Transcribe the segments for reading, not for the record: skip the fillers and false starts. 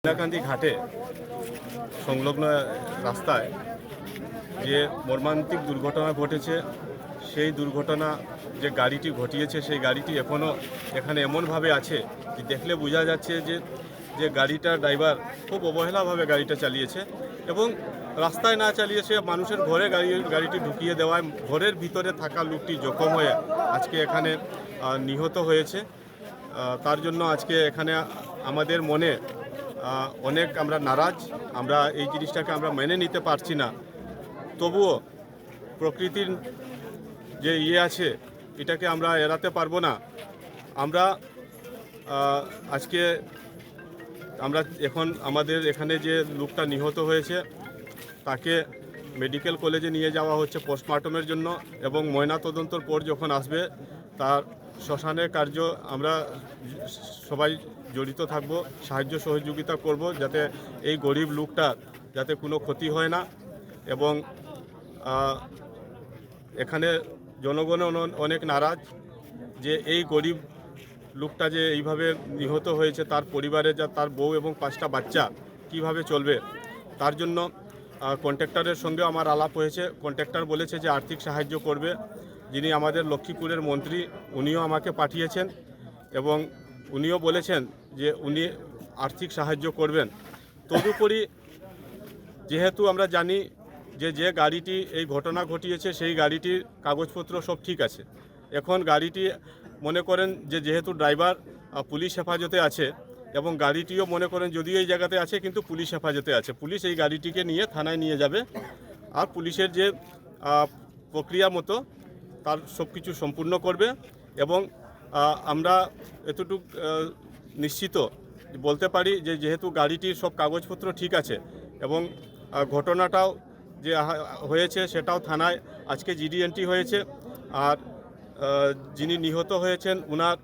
হাইলাকান্দি ঘাটে সংলগ্ন রাস্তায় যে মর্মান্তিক দুর্ঘটনা ঘটেছে, সেই দুর্ঘটনা যে গাড়িটি ঘটিয়েছে সেই গাড়িটি এখনও এখানে এমনভাবে আছে যে দেখলে বোঝা যাচ্ছে যে গাড়িটার ড্রাইভার খুব অবহেলাভাবে গাড়িটা চালিয়েছে এবং রাস্তায় না চালিয়ে সে মানুষের ঘরে গাড়িটি ঢুকিয়ে দেওয়ায় ঘরের ভিতরে থাকা লোকটি জখম হয়ে আজকে এখানে নিহত হয়েছে। তার জন্য আজকে এখানে আমাদের মনে অনেক আমরা নারাজ, আমরা এই জিনিসটাকে আমরা মেনে নিতে পারছি না। তবুও প্রকৃতির যে আছে এটাকে আমরা এড়াতে পারবো না। আমরা আজকে এখন আমাদের এখানে যে লোকটা নিহত হয়েছে তাকে মেডিকেল কলেজে নিয়ে যাওয়া হচ্ছে পোস্টমর্টমের জন্য এবং ময়নাতদন্তর পর যখন আসবে তার শ্মশানের কার্য আমরা সবাই জড়িত থাকব, সাহায্য সহযোগিতা করব যাতে এই গরিব লোকটার যাতে কোনো ক্ষতি হয় না। এবং এখানে জনগণ অনেক নারাজ যে এই গরিব লোকটা যে এইভাবে নিহত হয়েছে, তার পরিবারে তার বউ এবং 5টা বাচ্চা কিভাবে চলবে। তার জন্য কন্ট্রাক্টরের সঙ্গে আমার আলাপ হয়েছে। কন্ট্রাক্টর বলেছে যে আর্থিক সাহায্য করবে। যিনি আমাদের লক্ষ্মীপুরের মন্ত্রী উনিও আমাকে পাঠিয়েছেন এবং উনিও বলেছেন যে উনি আর্থিক সাহায্য করবেন। তদুপরি যেহেতু আমরা জানি যে গাড়িটি এই ঘটনা ঘটিয়েছে সেই গাড়িটির কাগজপত্র সব ঠিক আছে। এখন গাড়িটি মনে করেন যেহেতু ড্রাইভার পুলিশ হেফাজতে আছে এবং গাড়িটিও মনে করেন যদিও এই জায়গাতে আছে কিন্তু পুলিশ হেফাজতে আছে, পুলিশ এই গাড়িটিকে নিয়ে থানায় নিয়ে যাবে আর পুলিশের যে প্রক্রিয়া মতো তার সব কিছু সম্পূর্ণ করবে। এবং আমরা এতটুকু নিশ্চিত বলতে পারি যেহেতু গাড়িটির সব কাগজপত্র ঠিক আছে এবং ঘটনাটাও যে হয়েছে সেটাও থানায় আজকে জিডি এন্ট্রি হয়েছে। আর যিনি নিহত হয়েছেন ওনার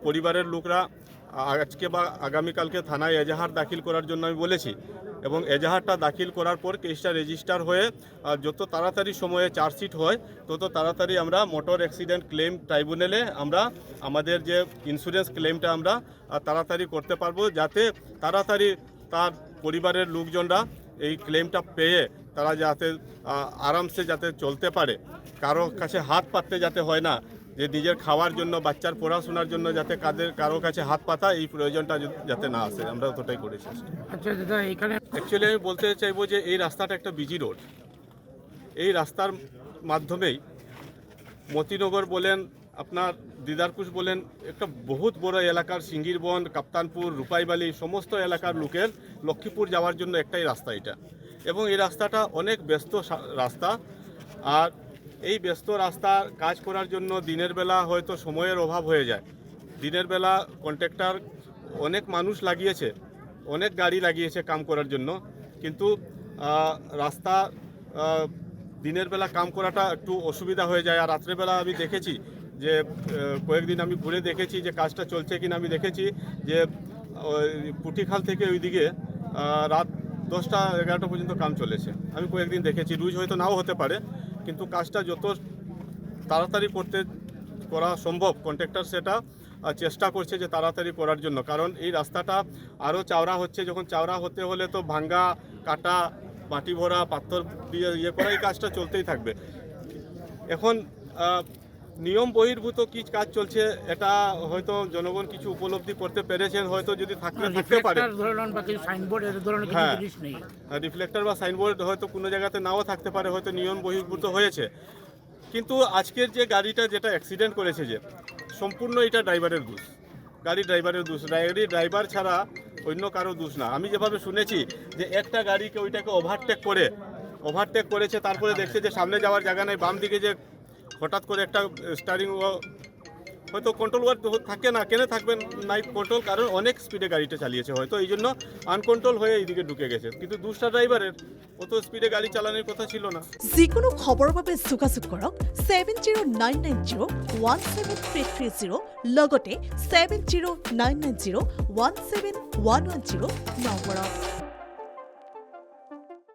পরিবারের লোকরা আজকে বা আগামীকালকে থানায় এজাহার দাখিল করার জন্য আমি বলেছি এবং এজাহারটা দাখিল করার পর কেসটা রেজিস্টার হয়ে যত তাড়াতাড়ি সময়ে চার্জশিট হয় তত তাড়াতাড়ি আমরা মোটর অ্যাক্সিডেন্ট ক্লেম ট্রাইব্যুনালে আমরা আমাদের যে ইন্স্যুরেন্স ক্লেমটা আমরা তাড়াতাড়ি করতে পারবো, যাতে তাড়াতাড়ি তার পরিবারের লোকজনরা এই ক্লেমটা পেয়ে তারা যাতে আরামসে যাতে চলতে পারে, কারো কাছে হাত পাততে যাতে হয় না, যে নিজের খাওয়ার জন্য বাচ্চার পড়াশোনার জন্য যাতে কারো কাছে হাত পাতা এই প্রয়োজনটা যাতে না আসে, আমরা ততটাই করেছি। আচ্ছা দাদা, এখানে অ্যাকচুয়ালি আমি বলতে চাইবো যে এই রাস্তাটা একটা বিজি রোড। এই রাস্তার মাধ্যমেই মতিনগর বলেন, আপনার দিদারকুশ বলেন, একটা বহুত বড় এলাকার সিঙ্গিরবন, কাপ্তানপুর, রূপাইবালি সমস্ত এলাকার লোকের লক্ষ্মীপুর যাওয়ার জন্য একটাই রাস্তা এটা। এবং এই রাস্তাটা অনেক ব্যস্ত রাস্তা। আর এই ব্যস্ত রাস্তার কাজ করার জন্য দিনের বেলা হয়তো সময়ের অভাব হয়ে যায়। দিনের বেলা কন্ট্রাক্টর অনেক মানুষ লাগিয়েছে, অনেক গাড়ি লাগিয়েছে কাম করার জন্য, কিন্তু রাস্তা দিনের বেলা কাম করাটা একটু অসুবিধা হয়ে যায়। আর রাত্রেবেলা আমি দেখেছি যে কয়েকদিন আমি ঘুরে দেখেছি যে কাজটা চলছে কিনা। আমি দেখেছি যে পুটিখাল থেকে ওইদিকে রাত 10টা-11টা পর্যন্ত কাম চলেছে। আমি কয়েকদিন দেখেছি, রোজ হয়তো নাও হতে পারে, কিন্তু কাজটা যত তাড়াতাড়ি করা সম্ভব কন্ট্রাক্টর সেটা চেষ্টা করছে যে তাড়াতাড়ি করার জন্য। কারণ এই রাস্তাটা আরও চওড়া হচ্ছে, যখন চওড়া হতে হলে তো ভাঙ্গা কাটা মাটি ভরা পাথর দিয়ে করা এই কাজটা চলতেই থাকবে। এখন নিয়ম বহির্ভূত কি কাজ চলছে এটা হয়তো জনগণ কিছু উপলব্ধি করতে পেরেছেন, হয়তো যদি থাকতে পারে। হ্যাঁ, রিফ্লেক্টর বা সাইনবোর্ড হয়তো কোনো জায়গাতে নাও থাকতে পারে, হয়তো নিয়ম বহির্ভূত হয়েছে। কিন্তু আজকের যে গাড়িটা যেটা অ্যাক্সিডেন্ট করেছে যে সম্পূর্ণ এটা ড্রাইভারের দোষ, গাড়ি ড্রাইভারের দোষ, ড্রাইভার ছাড়া অন্য কারো দোষ না। আমি যেভাবে শুনেছি যে একটা গাড়িকে ওইটাকে ওভারটেক করেছে, তারপরে দেখছে যে সামনে যাওয়ার জায়গা নেই, বাম দিকে যে হঠাৎ করে একটা স্টারিং হয়তো কন্ট্রোল থাকে না, কেন থাকবেন নাই কন্ট্রোল, কারণ অনেক স্পিডে গাড়িটা চালিয়েছে, হয়তো এই জন্য আনকন্ট্রোল হয়ে এইদিকে ঢুকে গেছে। কিন্তু দুষ্টা ড্রাইভারের অত স্পিডে গাড়ি চালানোর কথা ছিল না। যিকোনো খবৰৰ বাবে যোগাযোগ কৰক 7099017330 লগতে 7099017110 নম্বৰত।